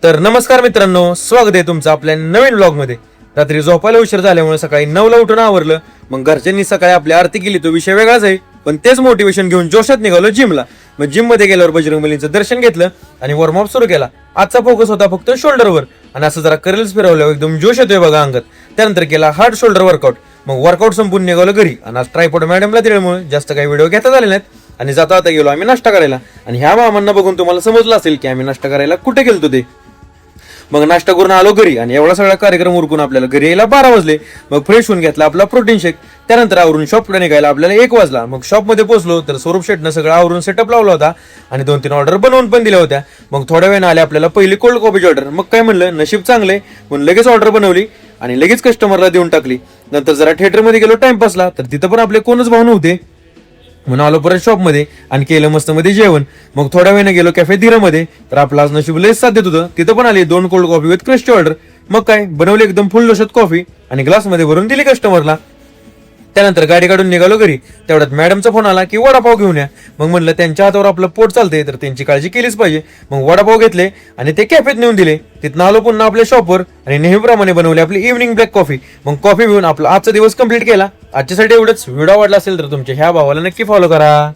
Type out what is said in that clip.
तर नमस्कार मित्रांनो, स्वागत आहे तुमचं आपल्या नवीन व्लॉग मध्ये. रात्री झोपायला उशीर झाल्यामुळे सकाळी 9ला उठून आवरलं. मग घरच्यांनी सकाळी आपली आरती केली, तो विषय वेगळाच आहे. पण तेच मोटिवेशन घेऊन जोशात निघालो जिमला. मग जिम मध्ये गेल्यावर बजरंगबलीचं दर्शन घेतलं आणि वॉर्मअप सुरू केला. आजचा फोकस होता फक्त शोल्डरवर आणि असं जरा करेल्स फिरवल्यावर एकदम जोश येतोय बघा अंगात. त्यानंतर केला हार्ड शोल्डर वर्कआउट. मग वर्कआउट संपून निघालो घरी आणि आज ट्रायपॉड मॅडमला दिल्यामुळे जास्त काही व्हिडिओ घेता झाले नाहीत. आणि जाता आता गेलो आम्ही नाश्ता करायला. आणि ह्या मामांना बघून तुम्हाला समजलं असेल की आम्ही नाश्ता करायला कुठे गेलतो ते. मग नाश्ता करून आलो घरी आणि एवढा सगळा कार्यक्रम उरकून आपल्याला घरी यायला 12 वाजले. मग फ्रेश होऊन घेतला आपला प्रोटीन शेक. त्यानंतर आवरून शॉपकडे निघायला आपल्याला 1 वाजला. मग शॉपमध्ये पोहोचलो तर स्वरूप शेटनं सगळं आवरून सेटअप लावला होता आणि 2-3 ऑर्डर बनवून पण दिल्या होत्या. मग थोड्या वेळाने आले आपल्याला पहिली कोल्ड कॉफीची ऑर्डर. मग काय म्हणलं, नशीब चांगले म्हणून लगेच ऑर्डर बनवली आणि लगेच कस्टमरला देऊन टाकली. नंतर जरा थिएटरमध्ये गेलो टाइमपासला, तर तिथं पण आपले कोणच भाऊ नव्हते. म्हणून आलो परत शॉपमध्ये आणि केलं मस्त मध्ये जेवण. मग थोड्या वेळाने गेलो कॅफे धीरामध्ये, तर आपला आज नशीब लयच साथ देत होतं. तिथं पण आली 2 कोल्ड कॉफी विथ क्रस्टची ऑर्डर. मग काय बनवली एकदम फुल जोशात कॉफी आणि ग्लासमध्ये भरून दिली कस्टमरला. त्यानंतर गाडी काढून निघालो घरी. तेवढ्यात मॅडमचा फोन आला की वडापाव घेऊन या. मग म्हणलं त्यांच्या हातावर आपलं पोट चालतंय तर त्यांची काळजी केलीच पाहिजे. मग वडापाव घेतले आणि ते कॅफेत नेऊन दिले. तिथं आलो पुन्हा आपल्या शॉपवर आणि नेहमीप्रमाणे बनवली आपली इव्हनिंग ब्लॅक कॉफी. मग कॉफी पिऊन आपला आजचा दिवस कंप्लीट केला. आजच्यासाठी एवढंच. व्हिडिओ आवडला असेल तर तुमच्या ह्या भावाला नक्की फॉलो करा.